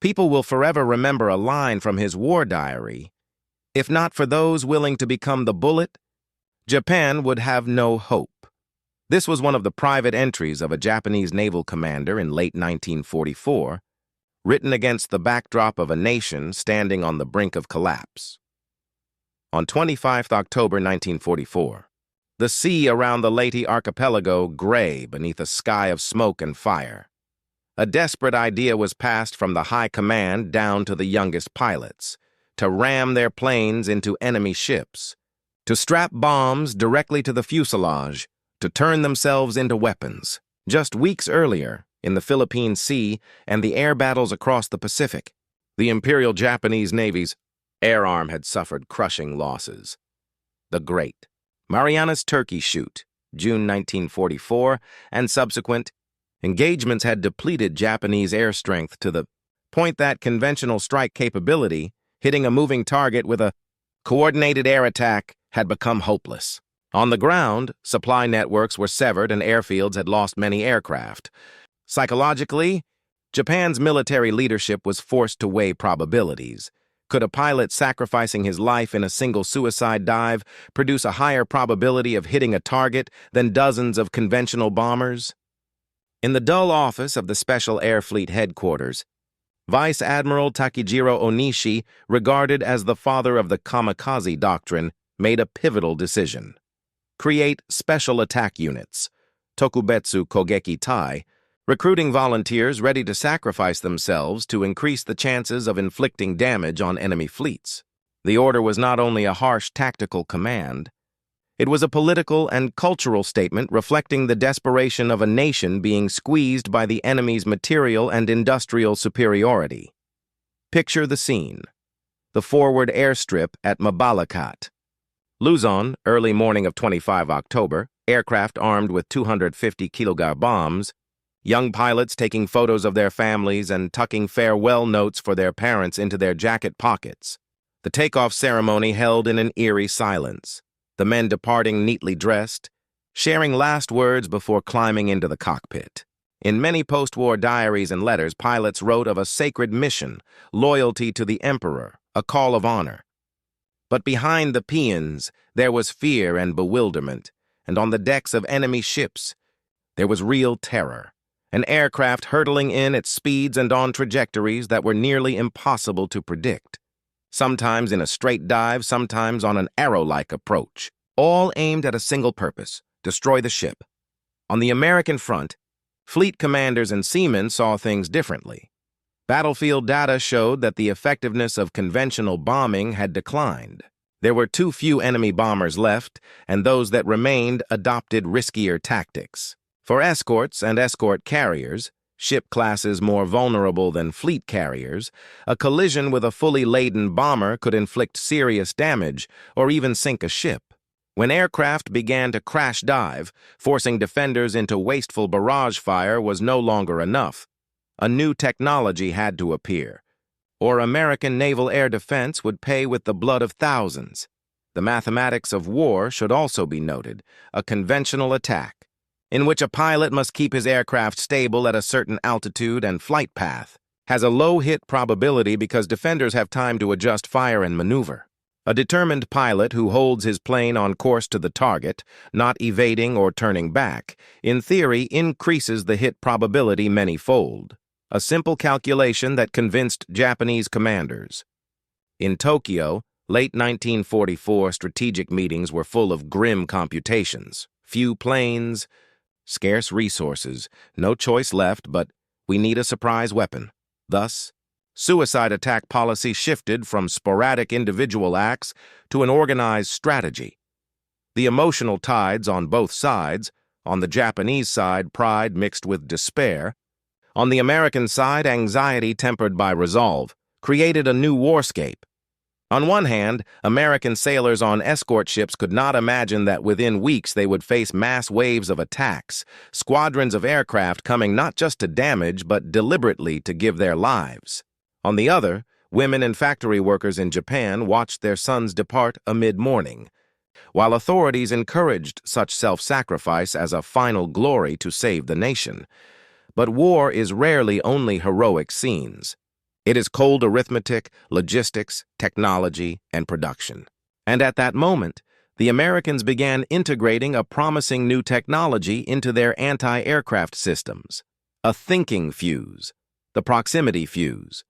People will forever remember a line from his war diary. If not for those willing to become the bullet, Japan would have no hope. This was one of the private entries of a Japanese naval commander in late 1944, written against the backdrop of a nation standing on the brink of collapse. On 25 October 1944, the sea around the Leyte archipelago gray beneath a sky of smoke and fire. A desperate idea was passed from the high command down to the youngest pilots, to ram their planes into enemy ships, to strap bombs directly to the fuselage, to turn themselves into weapons. Just weeks earlier, in the Philippine Sea and the air battles across the Pacific, the Imperial Japanese Navy's air arm had suffered crushing losses. The Great Marianas Turkey Shoot, June 1944, and subsequent engagements had depleted Japanese air strength to the point that conventional strike capability, hitting a moving target with a coordinated air attack, had become hopeless. On the ground, supply networks were severed and airfields had lost many aircraft. Psychologically, Japan's military leadership was forced to weigh probabilities. Could a pilot sacrificing his life in a single suicide dive produce a higher probability of hitting a target than dozens of conventional bombers? In the dull office of the Special Air Fleet headquarters, Vice Admiral Takejiro Onishi, regarded as the father of the Kamikaze doctrine, made a pivotal decision. Create special attack units, Tokubetsu Kogeki Tai, recruiting volunteers ready to sacrifice themselves to increase the chances of inflicting damage on enemy fleets. The order was not only a harsh tactical command, it was a political and cultural statement reflecting the desperation of a nation being squeezed by the enemy's material and industrial superiority. Picture the scene. The forward airstrip at Mabalacat. Luzon, early morning of 25 October, aircraft armed with 250 kilogram bombs, young pilots taking photos of their families and tucking farewell notes for their parents into their jacket pockets. The takeoff ceremony held in an eerie silence, the men departing neatly dressed, sharing last words before climbing into the cockpit. In many post-war diaries and letters, pilots wrote of a sacred mission, loyalty to the emperor, a call of honor. But behind the paeans, there was fear and bewilderment, and on the decks of enemy ships, there was real terror. An aircraft hurtling in at speeds and on trajectories that were nearly impossible to predict. Sometimes in a straight dive, sometimes on an arrow-like approach, all aimed at a single purpose: destroy the ship. On the American front, fleet commanders and seamen saw things differently. Battlefield data showed that the effectiveness of conventional bombing had declined. There were too few enemy bombers left, and those that remained adopted riskier tactics. For escorts and escort carriers, ship classes more vulnerable than fleet carriers, a collision with a fully laden bomber could inflict serious damage or even sink a ship. When aircraft began to crash dive, forcing defenders into wasteful barrage fire was no longer enough. A new technology had to appear, or American naval air defense would pay with the blood of thousands. The mathematics of war should also be noted: a conventional attack, in which a pilot must keep his aircraft stable at a certain altitude and flight path, has a low hit probability because defenders have time to adjust fire and maneuver. A determined pilot who holds his plane on course to the target, not evading or turning back, in theory increases the hit probability many-fold. A simple calculation that convinced Japanese commanders. In Tokyo, late 1944 strategic meetings were full of grim computations. Few planes, scarce resources, no choice left but we need a surprise weapon. Thus, suicide attack policy shifted from sporadic individual acts to an organized strategy. The emotional tides on both sides, on the Japanese side pride mixed with despair, on the American side anxiety tempered by resolve, created a new warscape. On one hand, American sailors on escort ships could not imagine that within weeks they would face mass waves of attacks, squadrons of aircraft coming not just to damage but deliberately to give their lives. On the other, women and factory workers in Japan watched their sons depart amid mourning, while authorities encouraged such self-sacrifice as a final glory to save the nation. But war is rarely only heroic scenes. It is cold arithmetic, logistics, technology, and production. And at that moment, the Americans began integrating a promising new technology into their anti-aircraft systems, a thinking fuse, the proximity fuse.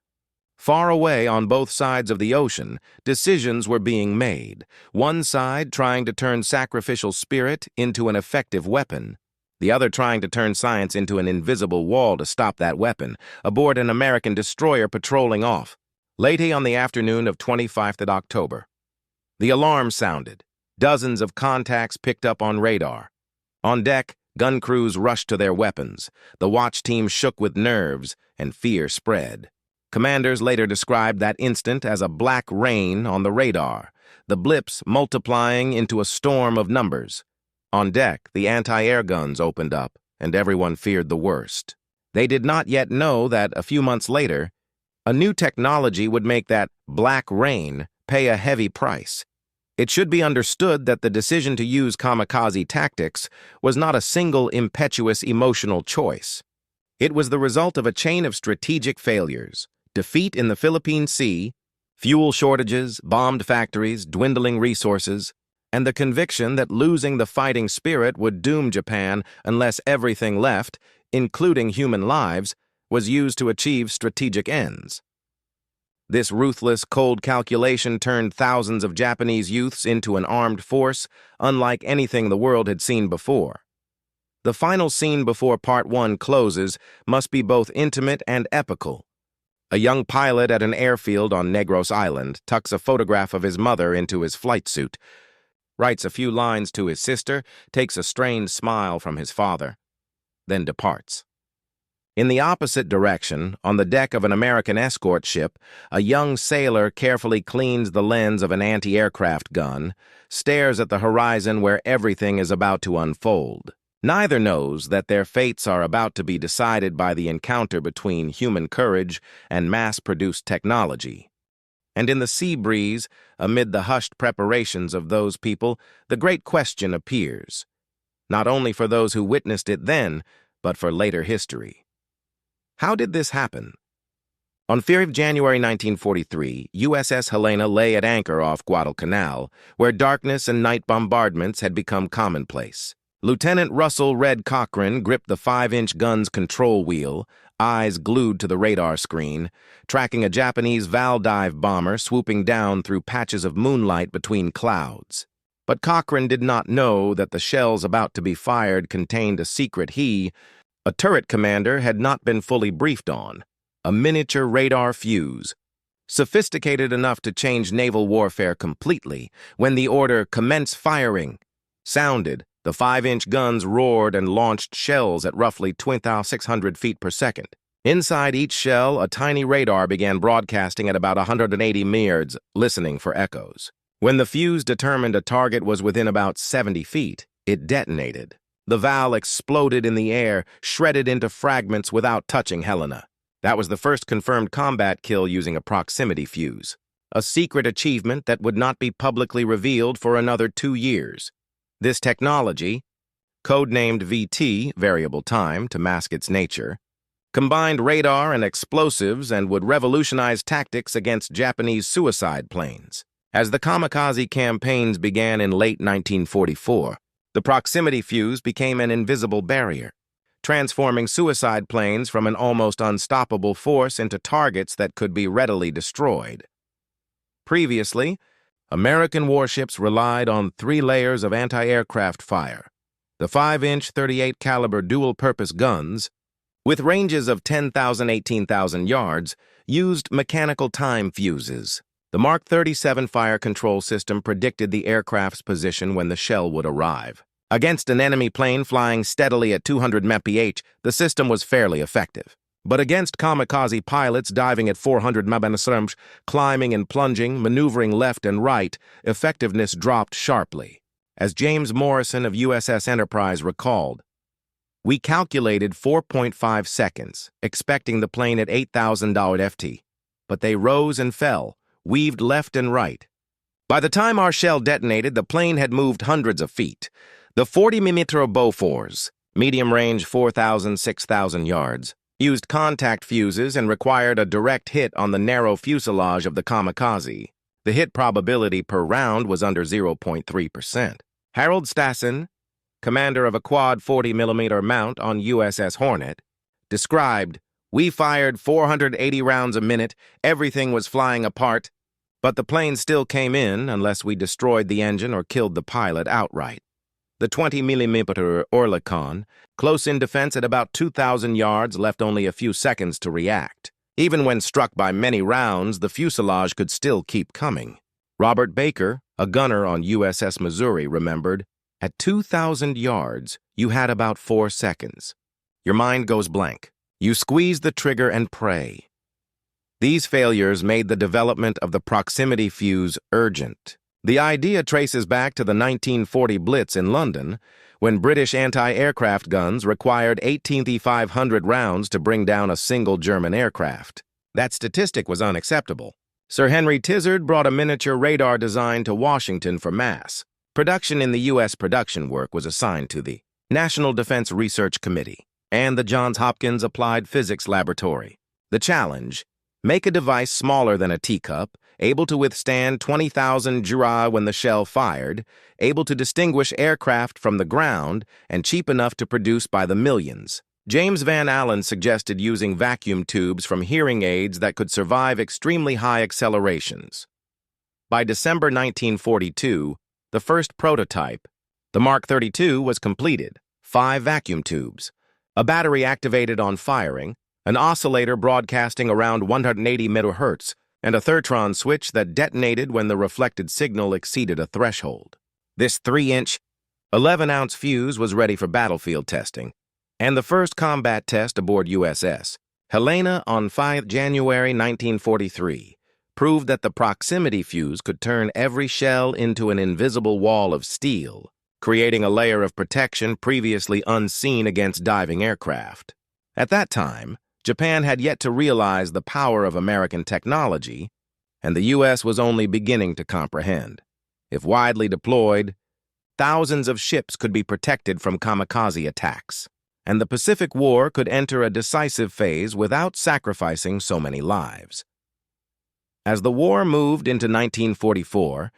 Far away on both sides of the ocean, decisions were being made, one side trying to turn sacrificial spirit into an effective weapon, the other trying to turn science into an invisible wall to stop that weapon, aboard an American destroyer patrolling off. Late on the afternoon of 25th of October, the alarm sounded. Dozens of contacts picked up on radar. On deck, gun crews rushed to their weapons. The watch team shook with nerves, and fear spread. Commanders later described that instant as a black rain on the radar, the blips multiplying into a storm of numbers. On deck, the anti-air guns opened up, and everyone feared the worst. They did not yet know that, a few months later, a new technology would make that black rain pay a heavy price. It should be understood that the decision to use kamikaze tactics was not a single impetuous emotional choice. It was the result of a chain of strategic failures: defeat in the Philippine Sea, fuel shortages, bombed factories, dwindling resources, and the conviction that losing the fighting spirit would doom Japan unless everything left, including human lives, was used to achieve strategic ends. This ruthless, cold calculation turned thousands of Japanese youths into an armed force unlike anything the world had seen before. The final scene before Part 1 closes must be both intimate and epical. A young pilot at an airfield on Negros Island tucks a photograph of his mother into his flight suit, writes a few lines to his sister, takes a strained smile from his father, then departs. In the opposite direction, on the deck of an American escort ship, a young sailor carefully cleans the lens of an anti-aircraft gun, stares at the horizon where everything is about to unfold. Neither knows that their fates are about to be decided by the encounter between human courage and mass-produced technology. And in the sea breeze, amid the hushed preparations of those people, the great question appears, not only for those who witnessed it then, but for later history. How did this happen? On 5 January 1943, USS Helena lay at anchor off Guadalcanal, where darkness and night bombardments had become commonplace. Lieutenant Russell Red Cochran gripped the 5-inch gun's control wheel, eyes glued to the radar screen, tracking a Japanese Valdive bomber swooping down through patches of moonlight between clouds. But Cochran did not know that the shells about to be fired contained a secret he, a turret commander, had not been fully briefed on: a miniature radar fuse, sophisticated enough to change naval warfare completely. When the order "commence firing" sounded, the 5-inch guns roared and launched shells at roughly 2,600 feet per second. Inside each shell, a tiny radar began broadcasting at about 180 yards, listening for echoes. When the fuse determined a target was within about 70 feet, it detonated. The Val exploded in the air, shredded into fragments without touching Helena. That was the first confirmed combat kill using a proximity fuse, a secret achievement that would not be publicly revealed for another 2 years. This technology, codenamed VT, variable time, to mask its nature, combined radar and explosives and would revolutionize tactics against Japanese suicide planes. As the kamikaze campaigns began in late 1944, the proximity fuse became an invisible barrier, transforming suicide planes from an almost unstoppable force into targets that could be readily destroyed. Previously, American warships relied on 3 layers of anti-aircraft fire: the 5-inch 38 caliber dual-purpose guns, with ranges of 10,000 to 18,000 yards, used mechanical time fuses. The Mark 37 fire control system predicted the aircraft's position when the shell would arrive. Against an enemy plane flying steadily at 200 mph, the system was fairly effective. But against kamikaze pilots diving at 400 mph, climbing and plunging, maneuvering left and right, effectiveness dropped sharply. As James Morrison of USS Enterprise recalled, "We calculated 4.5 seconds, expecting the plane at 8,000 FT, but they rose and fell, weaved left and right. By the time our shell detonated, the plane had moved hundreds of feet. The 40mm Bofors, medium range 4,000 to 6,000 yards, used contact fuses and required a direct hit on the narrow fuselage of the Kamikaze. The hit probability per round was under 0.3%. Harold Stassen, commander of a quad 40mm mount on USS Hornet, described, "We fired 480 rounds a minute, everything was flying apart, but the plane still came in unless we destroyed the engine or killed the pilot outright." The 20mm Oerlikon, close in defense at about 2,000 yards, left only a few seconds to react. Even when struck by many rounds, the fuselage could still keep coming. Robert Baker, a gunner on USS Missouri, remembered, "At 2,000 yards, you had about 4 seconds. Your mind goes blank. You squeeze the trigger and pray." These failures made the development of the proximity fuse urgent. The idea traces back to the 1940 Blitz in London, when British anti-aircraft guns required 18,500 rounds to bring down a single German aircraft. That statistic was unacceptable. Sir Henry Tizard brought a miniature radar design to Washington for mass. Production in the U.S. production work was assigned to the National Defense Research Committee and the Johns Hopkins Applied Physics Laboratory. The challenge: make a device smaller than a teacup, able to withstand 20,000 jura when the shell fired, able to distinguish aircraft from the ground, and cheap enough to produce by the millions. James Van Allen suggested using vacuum tubes from hearing aids that could survive extremely high accelerations. By December 1942, the first prototype, the Mark 32, was completed. 5 vacuum tubes, a battery activated on firing, an oscillator broadcasting around 180 MHz, and a Thertron switch that detonated when the reflected signal exceeded a threshold. This 3-inch, 11-ounce fuse was ready for battlefield testing, and the first combat test aboard USS Helena on 5 January 1943 proved that the proximity fuse could turn every shell into an invisible wall of steel, creating a layer of protection previously unseen against diving aircraft. At that time, Japan had yet to realize the power of American technology, and the U.S. was only beginning to comprehend. If widely deployed, thousands of ships could be protected from kamikaze attacks, and the Pacific War could enter a decisive phase without sacrificing so many lives. As the war moved into 1944,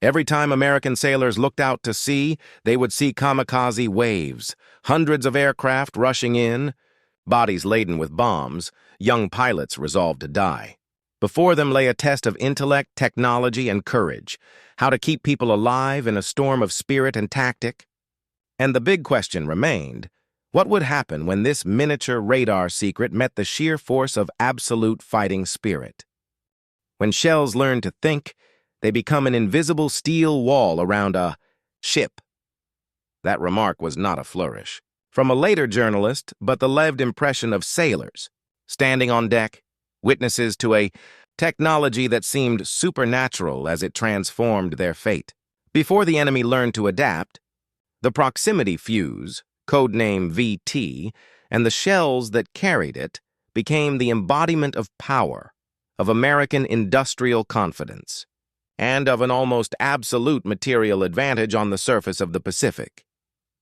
every time American sailors looked out to sea, they would see kamikaze waves, hundreds of aircraft rushing in, bodies laden with bombs, young pilots resolved to die. Before them lay a test of intellect, technology, and courage, how to keep people alive in a storm of spirit and tactic. And the big question remained, what would happen when this miniature radar secret met the sheer force of absolute fighting spirit? When shells learn to think, they become an invisible steel wall around a ship. That remark was not a flourish from a later journalist, but the lived impression of sailors, standing on deck, witnesses to a technology that seemed supernatural as it transformed their fate. Before the enemy learned to adapt, the proximity fuse, codename VT, and the shells that carried it became the embodiment of power, of American industrial confidence, and of an almost absolute material advantage on the surface of the Pacific.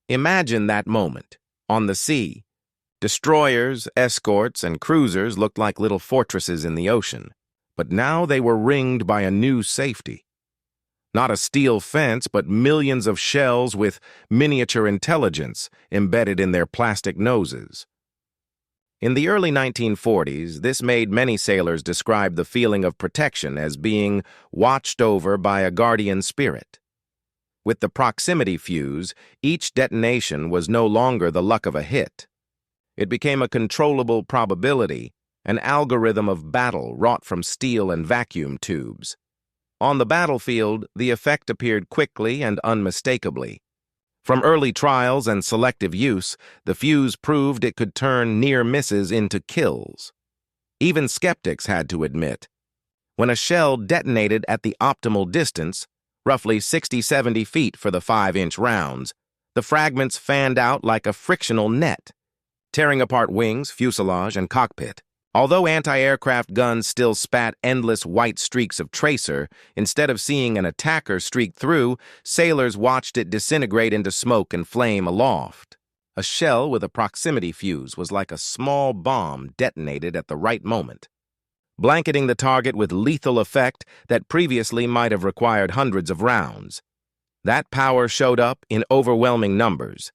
Imagine that moment. On the sea, destroyers, escorts, and cruisers looked like little fortresses in the ocean, but now they were ringed by a new safety. Not a steel fence, but millions of shells with miniature intelligence embedded in their plastic noses. In the early 1940s, this made many sailors describe the feeling of protection as being watched over by a guardian spirit. With the proximity fuse, each detonation was no longer the luck of a hit. It became a controllable probability, an algorithm of battle wrought from steel and vacuum tubes. On the battlefield, the effect appeared quickly and unmistakably. From early trials and selective use, the fuse proved it could turn near misses into kills. Even skeptics had to admit, when a shell detonated at the optimal distance, roughly 60-70 feet for the 5-inch rounds, the fragments fanned out like a frictional net, tearing apart wings, fuselage, and cockpit. Although anti-aircraft guns still spat endless white streaks of tracer, instead of seeing an attacker streak through, sailors watched it disintegrate into smoke and flame aloft. A shell with a proximity fuse was like a small bomb detonated at the right moment, blanketing the target with lethal effect that previously might have required hundreds of rounds. That power showed up in overwhelming numbers.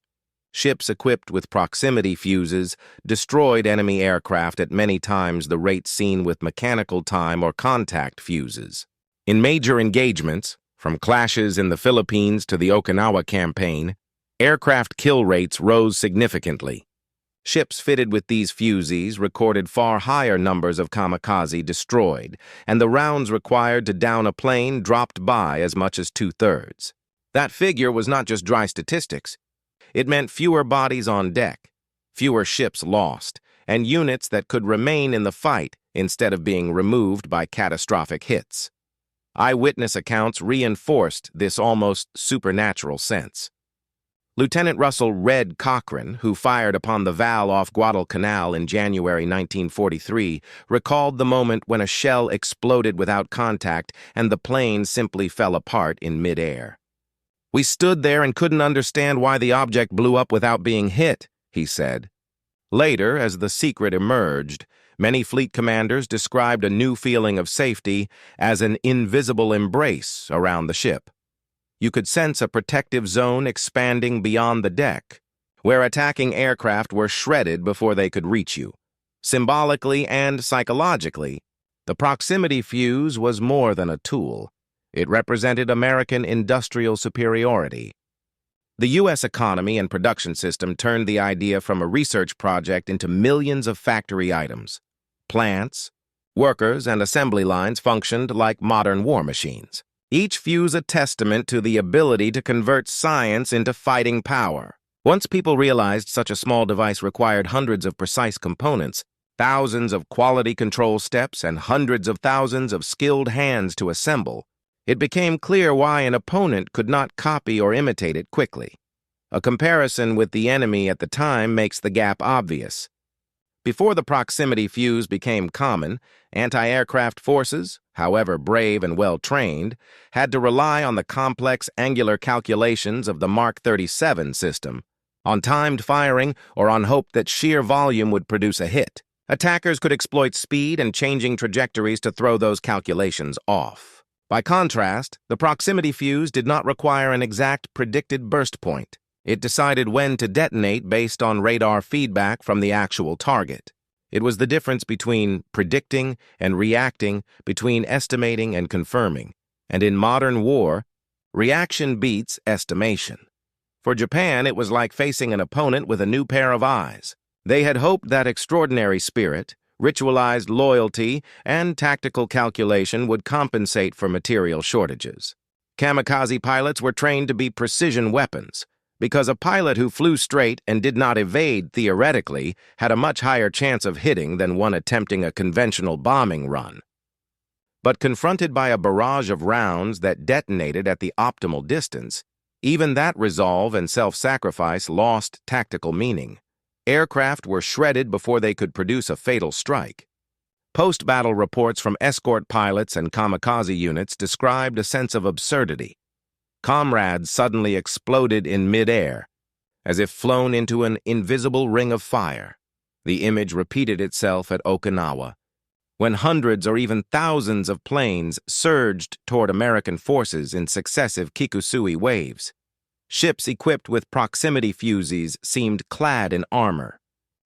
Ships equipped with proximity fuses destroyed enemy aircraft at many times the rate seen with mechanical time or contact fuses. In major engagements, from clashes in the Philippines to the Okinawa campaign, aircraft kill rates rose significantly. Ships fitted with these fuses recorded far higher numbers of kamikaze destroyed, and the rounds required to down a plane dropped by as much as 2/3. That figure was not just dry statistics. It meant fewer bodies on deck, fewer ships lost, and units that could remain in the fight instead of being removed by catastrophic hits. Eyewitness accounts reinforced this almost supernatural sense. Lieutenant Russell "Red" Cochran, who fired upon the Val off Guadalcanal in January 1943, recalled the moment when a shell exploded without contact and the plane simply fell apart in midair. "We stood there and couldn't understand why the object blew up without being hit," he said. Later, as the secret emerged, many fleet commanders described a new feeling of safety as an invisible embrace around the ship. You could sense a protective zone expanding beyond the deck, where attacking aircraft were shredded before they could reach you. Symbolically and psychologically, the proximity fuse was more than a tool. It represented American industrial superiority. The U.S. economy and production system turned the idea from a research project into millions of factory items. Plants, workers, and assembly lines functioned like modern war machines, each fuse a testament to the ability to convert science into fighting power. Once people realized such a small device required hundreds of precise components, thousands of quality control steps, and hundreds of thousands of skilled hands to assemble, it became clear why an opponent could not copy or imitate it quickly. A comparison with the enemy at the time makes the gap obvious. Before the proximity fuse became common, anti-aircraft forces, however brave and well-trained, had to rely on the complex angular calculations of the Mark 37 system, on timed firing or on hope that sheer volume would produce a hit. Attackers could exploit speed and changing trajectories to throw those calculations off. By contrast, the proximity fuse did not require an exact predicted burst point. It decided when to detonate based on radar feedback from the actual target. It was the difference between predicting and reacting, between estimating and confirming. And in modern war, reaction beats estimation. For Japan, it was like facing an opponent with a new pair of eyes. They had hoped that extraordinary spirit, ritualized loyalty, and tactical calculation would compensate for material shortages. Kamikaze pilots were trained to be precision weapons, because a pilot who flew straight and did not evade theoretically had a much higher chance of hitting than one attempting a conventional bombing run. But confronted by a barrage of rounds that detonated at the optimal distance, even that resolve and self-sacrifice lost tactical meaning. Aircraft were shredded before they could produce a fatal strike. Post-battle reports from escort pilots and kamikaze units described a sense of absurdity. Comrades suddenly exploded in midair, as if flown into an invisible ring of fire. The image repeated itself at Okinawa, when hundreds or even thousands of planes surged toward American forces in successive Kikusui waves. Ships equipped with proximity fuses seemed clad in armor.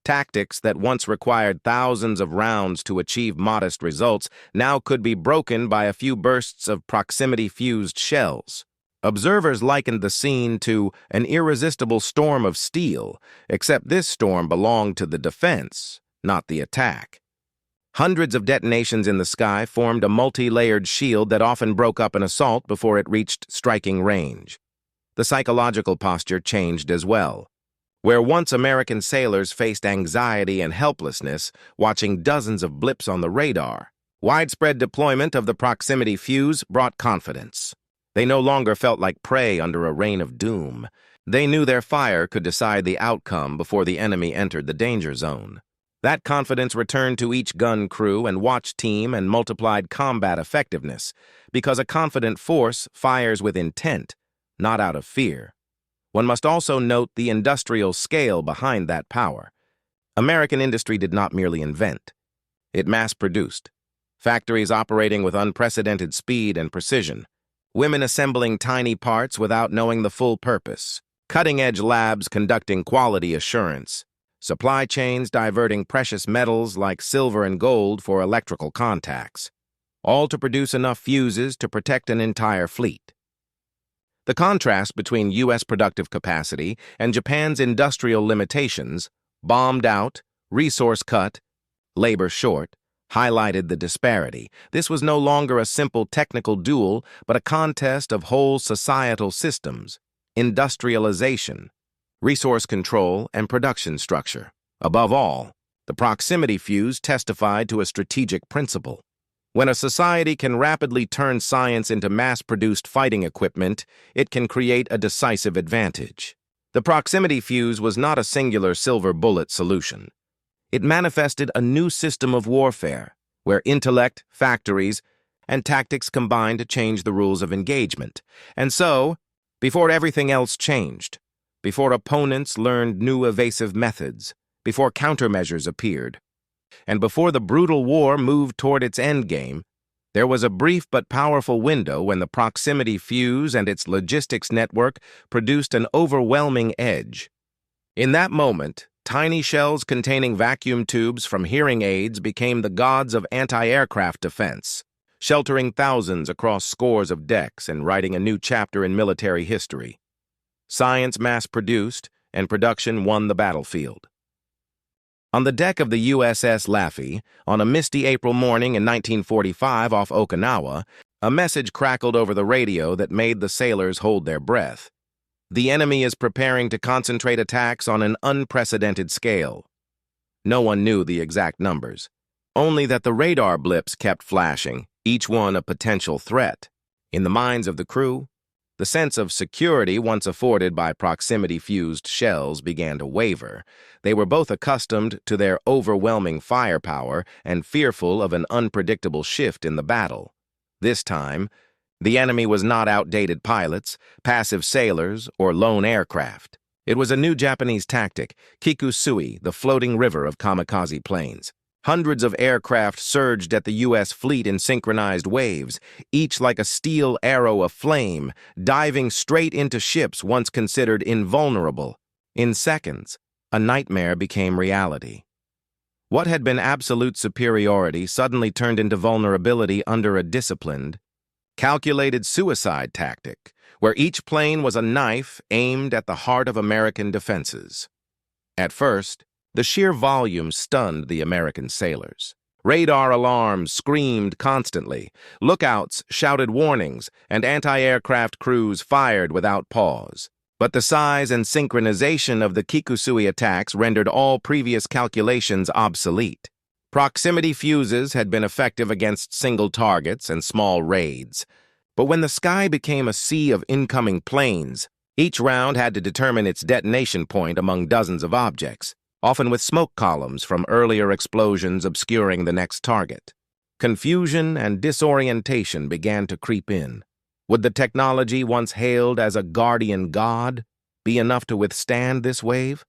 Tactics that once required thousands of rounds to achieve modest results now could be broken by a few bursts of proximity-fused shells. Observers likened the scene to an irresistible storm of steel, except this storm belonged to the defense, not the attack. Hundreds of detonations in the sky formed a multi-layered shield that often broke up an assault before it reached striking range. The psychological posture changed as well. Where once American sailors faced anxiety and helplessness watching dozens of blips on the radar, widespread deployment of the proximity fuse brought confidence. They no longer felt like prey under a rain of doom. They knew their fire could decide the outcome before the enemy entered the danger zone. That confidence returned to each gun crew and watch team and multiplied combat effectiveness, because a confident force fires with intent, not out of fear. One must also note the industrial scale behind that power. American industry did not merely invent. It mass-produced. Factories operating with unprecedented speed and precision. Women assembling tiny parts without knowing the full purpose. Cutting-edge labs conducting quality assurance. Supply chains diverting precious metals like silver and gold for electrical contacts. All to produce enough fuses to protect an entire fleet. The contrast between U.S. productive capacity and Japan's industrial limitations, bombed out, resource cut, labor short, highlighted the disparity. This was no longer a simple technical duel, but a contest of whole societal systems, industrialization, resource control, and production structure. Above all, the proximity fuse testified to a strategic principle. When a society can rapidly turn science into mass-produced fighting equipment, it can create a decisive advantage. The proximity fuse was not a singular silver bullet solution. It manifested a new system of warfare, where intellect, factories, and tactics combined to change the rules of engagement. And so, before everything else changed, before opponents learned new evasive methods, before countermeasures appeared, and before the brutal war moved toward its endgame, there was a brief but powerful window when the proximity fuse and its logistics network produced an overwhelming edge. In that moment, tiny shells containing vacuum tubes from hearing aids became the gods of anti-aircraft defense, sheltering thousands across scores of decks and writing a new chapter in military history. Science mass-produced, and production won the battlefield. On the deck of the USS Laffey, on a misty April morning in 1945 off Okinawa, a message crackled over the radio that made the sailors hold their breath. The enemy is preparing to concentrate attacks on an unprecedented scale. No one knew the exact numbers, only that the radar blips kept flashing, each one a potential threat. In the minds of the crew, the sense of security once afforded by proximity-fused shells began to waver. They were both accustomed to their overwhelming firepower and fearful of an unpredictable shift in the battle. This time, the enemy was not outdated pilots, passive sailors, or lone aircraft. It was a new Japanese tactic, Kikusui, the floating river of Kamikaze planes. Hundreds of aircraft surged at the U.S. fleet in synchronized waves, each like a steel arrow of flame, diving straight into ships once considered invulnerable. In seconds, a nightmare became reality. What had been absolute superiority suddenly turned into vulnerability under a disciplined, calculated suicide tactic, where each plane was a knife aimed at the heart of American defenses. At first, the sheer volume stunned the American sailors. Radar alarms screamed constantly, lookouts shouted warnings, and anti-aircraft crews fired without pause. But the size and synchronization of the Kikusui attacks rendered all previous calculations obsolete. Proximity fuses had been effective against single targets and small raids. But when the sky became a sea of incoming planes, each round had to determine its detonation point among dozens of objects, often with smoke columns from earlier explosions obscuring the next target. Confusion and disorientation began to creep in. Would the technology once hailed as a guardian god be enough to withstand this wave?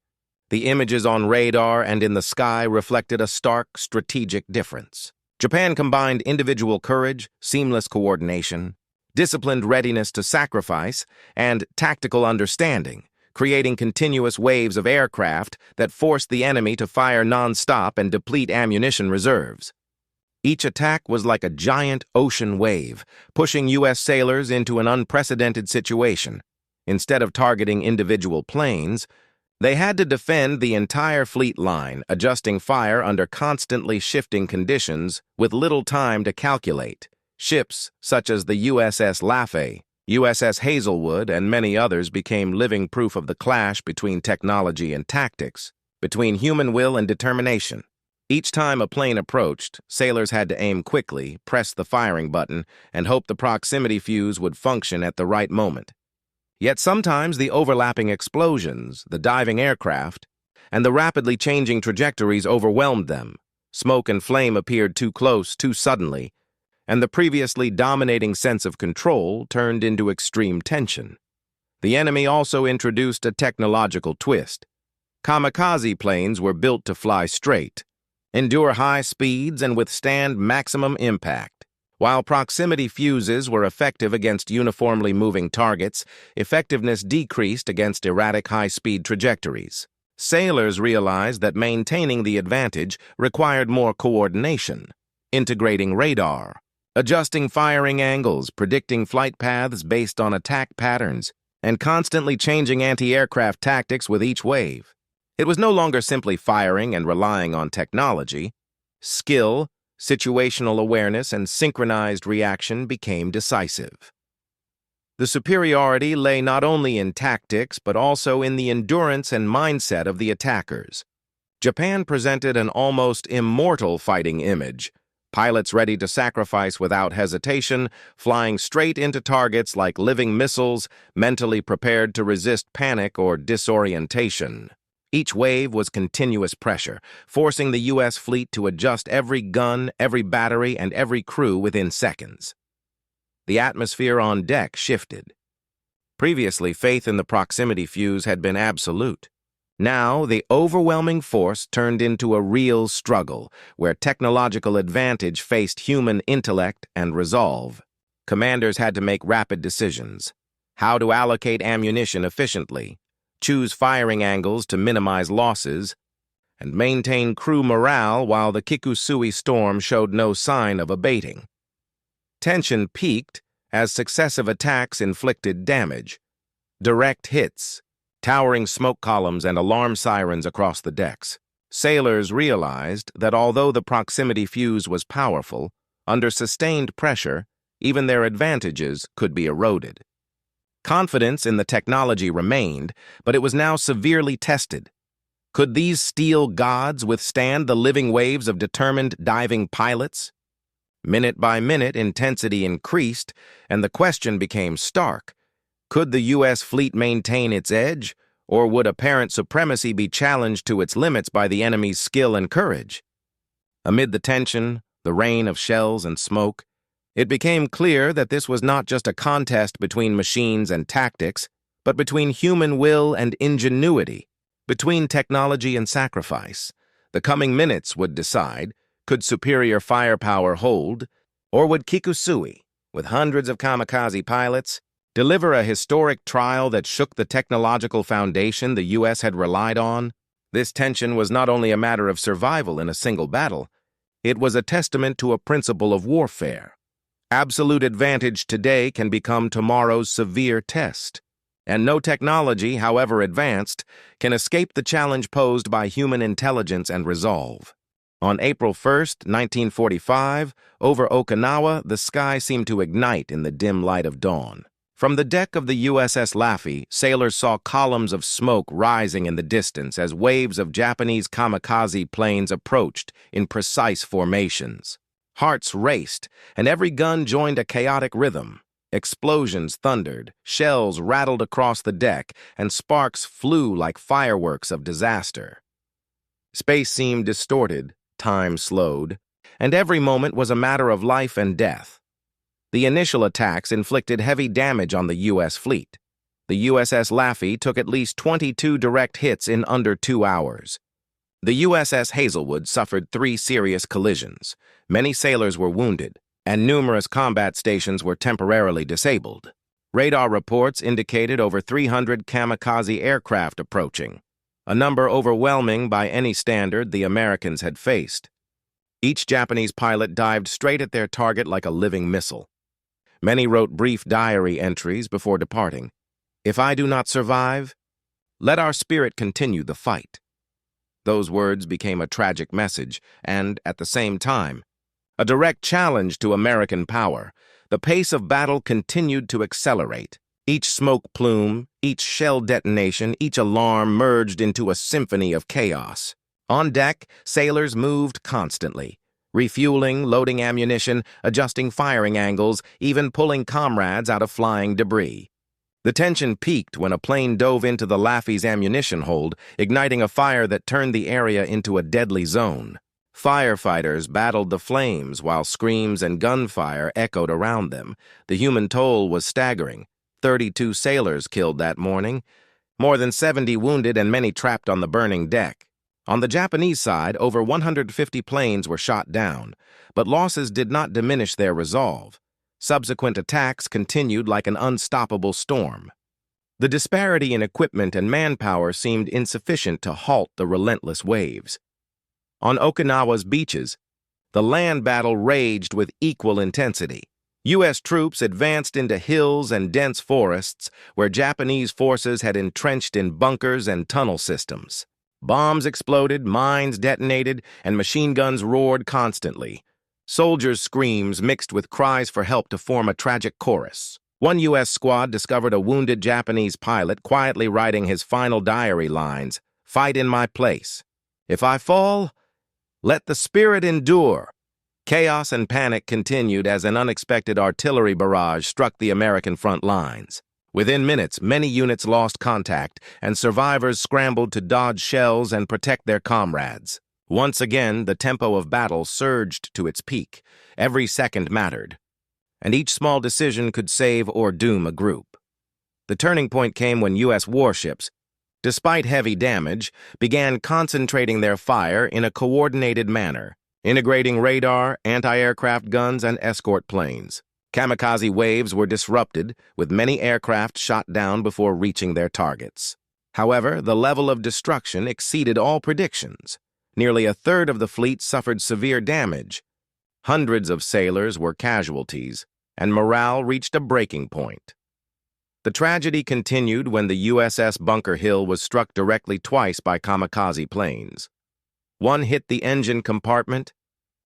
The images on radar and in the sky reflected a stark strategic difference. Japan combined individual courage, seamless coordination, disciplined readiness to sacrifice, and tactical understanding, creating continuous waves of aircraft that forced the enemy to fire non-stop and deplete ammunition reserves. Each attack was like a giant ocean wave, pushing U.S. sailors into an unprecedented situation. Instead of targeting individual planes, they had to defend the entire fleet line, adjusting fire under constantly shifting conditions with little time to calculate. Ships such as the USS Laffey, USS Hazelwood, and many others became living proof of the clash between technology and tactics, between human will and determination. Each time a plane approached, sailors had to aim quickly, press the firing button, and hope the proximity fuse would function at the right moment. Yet sometimes the overlapping explosions, the diving aircraft, and the rapidly changing trajectories overwhelmed them. Smoke and flame appeared too close, too suddenly, and the previously dominating sense of control turned into extreme tension. The enemy also introduced a technological twist. Kamikaze planes were built to fly straight, endure high speeds, and withstand maximum impact. While proximity fuses were effective against uniformly moving targets, effectiveness decreased against erratic high-speed trajectories. Sailors realized that maintaining the advantage required more coordination, integrating radar, adjusting firing angles, predicting flight paths based on attack patterns, and constantly changing anti-aircraft tactics with each wave. It was no longer simply firing and relying on technology. Skill, situational awareness, and synchronized reaction became decisive. The superiority lay not only in tactics, but also in the endurance and mindset of the attackers. Japan presented an almost immortal fighting image, pilots ready to sacrifice without hesitation, flying straight into targets like living missiles, mentally prepared to resist panic or disorientation. Each wave was continuous pressure, forcing the U.S. fleet to adjust every gun, every battery, and every crew within seconds. The atmosphere on deck shifted. Previously, faith in the proximity fuse had been absolute. Now, the overwhelming force turned into a real struggle, where technological advantage faced human intellect and resolve. Commanders had to make rapid decisions: how to allocate ammunition efficiently, choose firing angles to minimize losses, and maintain crew morale while the Kikusui storm showed no sign of abating. Tension peaked as successive attacks inflicted damage. Direct hits, towering smoke columns, and alarm sirens across the decks. Sailors realized that although the proximity fuse was powerful, under sustained pressure, even their advantages could be eroded. Confidence in the technology remained, but it was now severely tested. Could these steel gods withstand the living waves of determined diving pilots? Minute by minute, intensity increased, and the question became stark. Could the U.S. fleet maintain its edge, or would apparent supremacy be challenged to its limits by the enemy's skill and courage? Amid the tension, the rain of shells and smoke, it became clear that this was not just a contest between machines and tactics, but between human will and ingenuity, between technology and sacrifice. The coming minutes would decide: could superior firepower hold, or would Kikusui, with hundreds of kamikaze pilots, deliver a historic trial that shook the technological foundation the U.S. had relied on? This tension was not only a matter of survival in a single battle, it was a testament to a principle of warfare. Absolute advantage today can become tomorrow's severe test, and no technology, however advanced, can escape the challenge posed by human intelligence and resolve. On April 1st, 1945, over Okinawa, the sky seemed to ignite in the dim light of dawn. From the deck of the USS Laffey, sailors saw columns of smoke rising in the distance as waves of Japanese kamikaze planes approached in precise formations. Hearts raced, and every gun joined a chaotic rhythm. Explosions thundered, shells rattled across the deck, and sparks flew like fireworks of disaster. Space seemed distorted, time slowed, and every moment was a matter of life and death. The initial attacks inflicted heavy damage on the U.S. fleet. The USS Laffey took at least 22 direct hits in under 2 hours. The USS Hazelwood suffered 3 serious collisions. Many sailors were wounded, and numerous combat stations were temporarily disabled. Radar reports indicated over 300 kamikaze aircraft approaching, a number overwhelming by any standard the Americans had faced. Each Japanese pilot dived straight at their target like a living missile. Many wrote brief diary entries before departing. "If I do not survive, let our spirit continue the fight." Those words became a tragic message and, at the same time, a direct challenge to American power. The pace of battle continued to accelerate. Each smoke plume, each shell detonation, each alarm merged into a symphony of chaos. On deck, sailors moved constantly, refueling, loading ammunition, adjusting firing angles, even pulling comrades out of flying debris. The tension peaked when a plane dove into the Laffey's ammunition hold, igniting a fire that turned the area into a deadly zone. Firefighters battled the flames while screams and gunfire echoed around them. The human toll was staggering. 32 sailors killed that morning, more than 70 wounded and many trapped on the burning deck. On the Japanese side, over 150 planes were shot down, but losses did not diminish their resolve. Subsequent attacks continued like an unstoppable storm. The disparity in equipment and manpower seemed insufficient to halt the relentless waves. On Okinawa's beaches, the land battle raged with equal intensity. U.S. troops advanced into hills and dense forests where Japanese forces had entrenched in bunkers and tunnel systems. Bombs exploded, mines detonated, and machine guns roared constantly. Soldiers' screams mixed with cries for help to form a tragic chorus. One U.S. squad discovered a wounded Japanese pilot quietly writing his final diary lines, "Fight in my place. If I fall, let the spirit endure." Chaos and panic continued as an unexpected artillery barrage struck the American front lines. Within minutes, many units lost contact, and survivors scrambled to dodge shells and protect their comrades. Once again, the tempo of battle surged to its peak. Every second mattered, and each small decision could save or doom a group. The turning point came when U.S. warships, despite heavy damage, began concentrating their fire in a coordinated manner, integrating radar, anti-aircraft guns, and escort planes. Kamikaze waves were disrupted, with many aircraft shot down before reaching their targets. However, the level of destruction exceeded all predictions. Nearly a third of the fleet suffered severe damage. Hundreds of sailors were casualties, and morale reached a breaking point. The tragedy continued when the USS Bunker Hill was struck directly twice by kamikaze planes. One hit the engine compartment,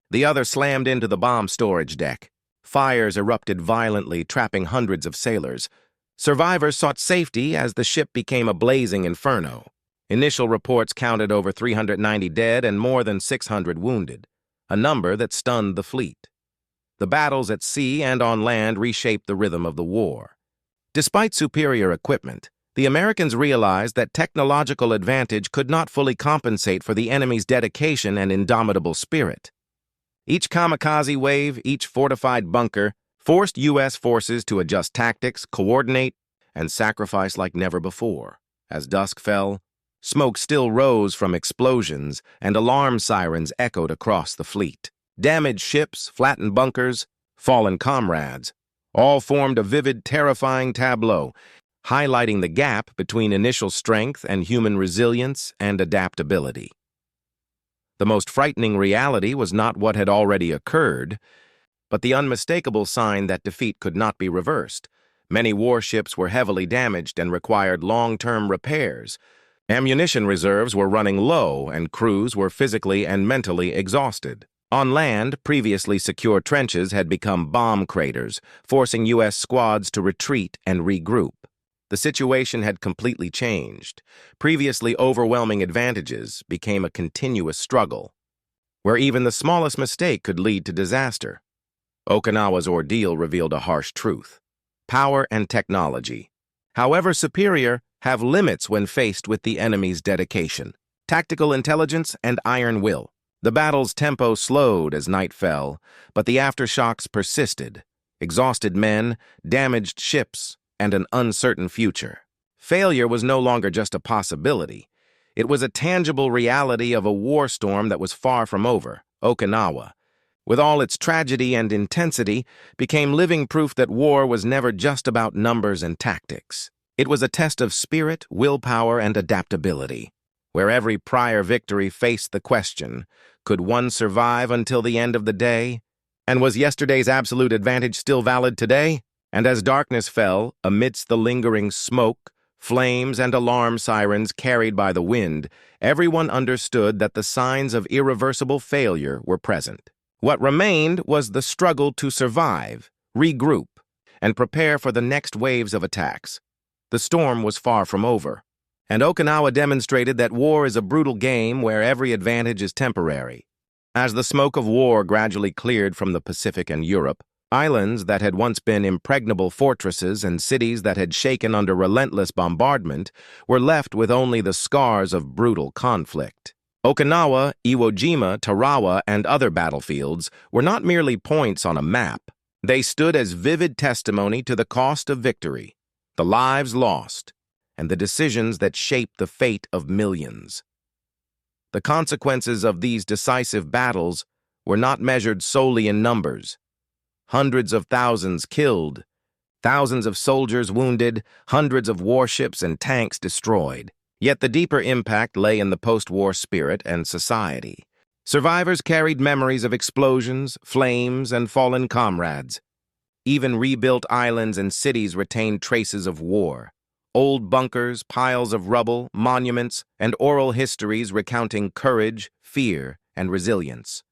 the other slammed into the bomb storage deck. Fires erupted violently, trapping hundreds of sailors. Survivors sought safety as the ship became a blazing inferno. Initial reports counted over 390 dead and more than 600 wounded, a number that stunned the fleet. The battles at sea and on land reshaped the rhythm of the war. Despite superior equipment, the Americans realized that technological advantage could not fully compensate for the enemy's dedication and indomitable spirit. Each kamikaze wave, each fortified bunker, forced U.S. forces to adjust tactics, coordinate, and sacrifice like never before. As dusk fell, smoke still rose from explosions, and alarm sirens echoed across the fleet. Damaged ships, flattened bunkers, fallen comrades, all formed a vivid, terrifying tableau, highlighting the gap between initial strength and human resilience and adaptability. The most frightening reality was not what had already occurred, but the unmistakable sign that defeat could not be reversed. Many warships were heavily damaged and required long-term repairs. Ammunition reserves were running low, and crews were physically and mentally exhausted. On land, previously secure trenches had become bomb craters, forcing U.S. squads to retreat and regroup. The situation had completely changed. Previously overwhelming advantages became a continuous struggle, where even the smallest mistake could lead to disaster. Okinawa's ordeal revealed a harsh truth. Power and technology, however superior, have limits when faced with the enemy's dedication, tactical intelligence, and iron will. The battle's tempo slowed as night fell, but the aftershocks persisted. Exhausted men, damaged ships, and an uncertain future. Failure was no longer just a possibility. It was a tangible reality of a war storm that was far from over. Okinawa, with all its tragedy and intensity, became living proof that war was never just about numbers and tactics. It was a test of spirit, willpower, and adaptability, where every prior victory faced the question, could one survive until the end of the day? And was yesterday's absolute advantage still valid today? And as darkness fell, amidst the lingering smoke, flames, and alarm sirens carried by the wind, everyone understood that the signs of irreversible failure were present. What remained was the struggle to survive, regroup, and prepare for the next waves of attacks. The storm was far from over, and Okinawa demonstrated that war is a brutal game where every advantage is temporary. As the smoke of war gradually cleared from the Pacific and Europe, islands that had once been impregnable fortresses and cities that had shaken under relentless bombardment were left with only the scars of brutal conflict. Okinawa, Iwo Jima, Tarawa, and other battlefields were not merely points on a map. They stood as vivid testimony to the cost of victory. the lives lost, and the decisions that shaped the fate of millions. The consequences of these decisive battles were not measured solely in numbers. Hundreds of thousands killed, thousands of soldiers wounded, hundreds of warships and tanks destroyed. Yet the deeper impact lay in the post-war spirit and society. Survivors carried memories of explosions, flames, and fallen comrades. Even rebuilt islands and cities retained traces of war. Old bunkers, piles of rubble, monuments, and oral histories recounting courage, fear, and resilience.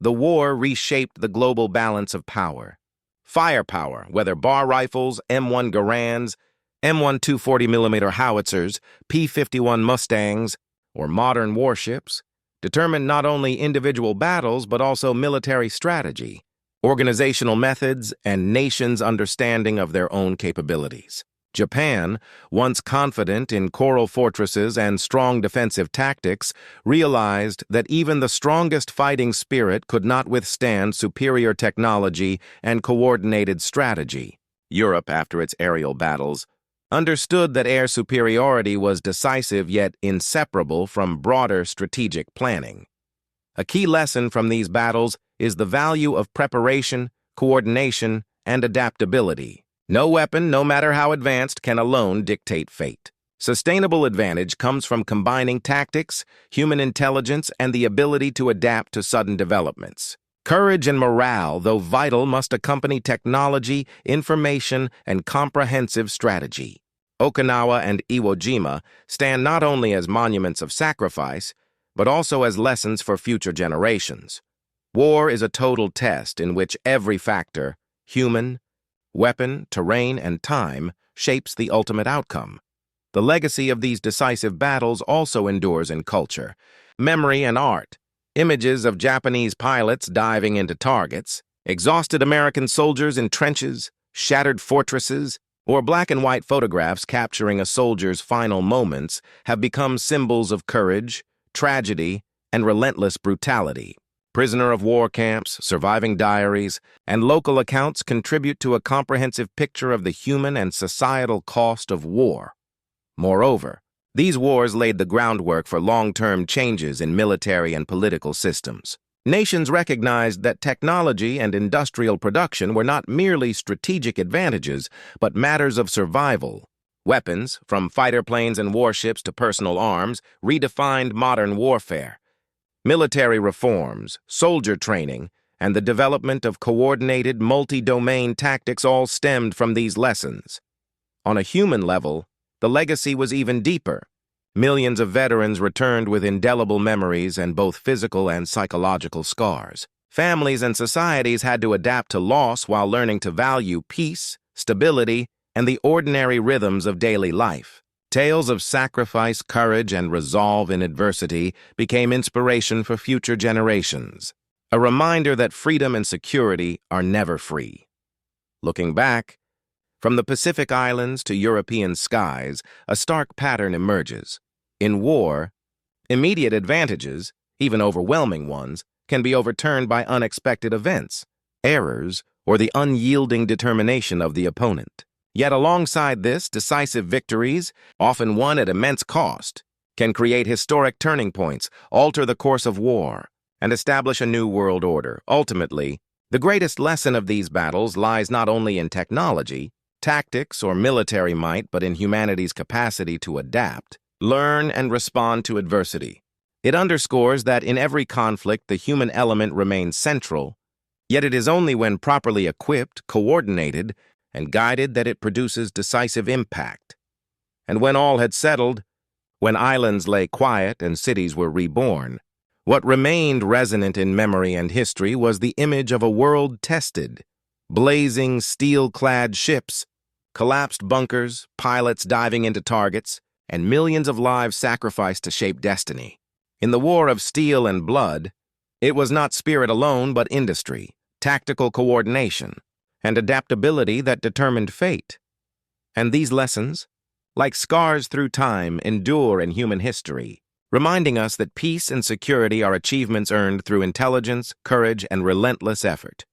The war reshaped the global balance of power. Firepower, whether bar rifles, M1 Garands, M1 240mm howitzers, P-51 Mustangs, or modern warships, determined not only individual battles but also military strategy, organizational methods, and nations' understanding of their own capabilities. Japan, once confident in coral fortresses and strong defensive tactics, realized that even the strongest fighting spirit could not withstand superior technology and coordinated strategy. Europe, after its aerial battles, understood that air superiority was decisive yet inseparable from broader strategic planning. A key lesson from these battles is the value of preparation, coordination, and adaptability. No weapon, no matter how advanced, can alone dictate fate. Sustainable advantage comes from combining tactics, human intelligence, and the ability to adapt to sudden developments. Courage and morale, though vital, must accompany technology, information, and comprehensive strategy. Okinawa and Iwo Jima stand not only as monuments of sacrifice, but also as lessons for future generations. War is a total test in which every factor, human, weapon, terrain, and time, shapes the ultimate outcome. The legacy of these decisive battles also endures in culture, memory, and art. Images of Japanese pilots diving into targets, exhausted American soldiers in trenches, shattered fortresses, or black and white photographs capturing a soldier's final moments have become symbols of courage, tragedy, and relentless brutality. Prisoner of war camps, surviving diaries, and local accounts contribute to a comprehensive picture of the human and societal cost of war. Moreover, these wars laid the groundwork for long-term changes in military and political systems. Nations recognized that technology and industrial production were not merely strategic advantages, but matters of survival. Weapons, from fighter planes and warships to personal arms, redefined modern warfare. Military reforms, soldier training, and the development of coordinated multi-domain tactics all stemmed from these lessons. On a human level, the legacy was even deeper. Millions of veterans returned with indelible memories and both physical and psychological scars. Families and societies had to adapt to loss while learning to value peace, stability, and the ordinary rhythms of daily life. Tales of sacrifice, courage, and resolve in adversity became inspiration for future generations, a reminder that freedom and security are never free. Looking back, from the Pacific Islands to European skies, a stark pattern emerges. In war, immediate advantages, even overwhelming ones, can be overturned by unexpected events, errors, or the unyielding determination of the opponent. Yet alongside this, decisive victories, often won at immense cost, can create historic turning points, alter the course of war, and establish a new world order. Ultimately, the greatest lesson of these battles lies not only in technology, tactics, or military might, but in humanity's capacity to adapt, learn, and respond to adversity. It underscores that in every conflict, the human element remains central, yet it is only when properly equipped, coordinated, and guided that it produces decisive impact. And when all had settled, when islands lay quiet and cities were reborn, what remained resonant in memory and history was the image of a world tested, blazing steel-clad ships, collapsed bunkers, pilots diving into targets, and millions of lives sacrificed to shape destiny. In the war of steel and blood, it was not spirit alone but industry, tactical coordination, and adaptability that determined fate. And these lessons, like scars through time, endure in human history, reminding us that peace and security are achievements earned through intelligence, courage, and relentless effort.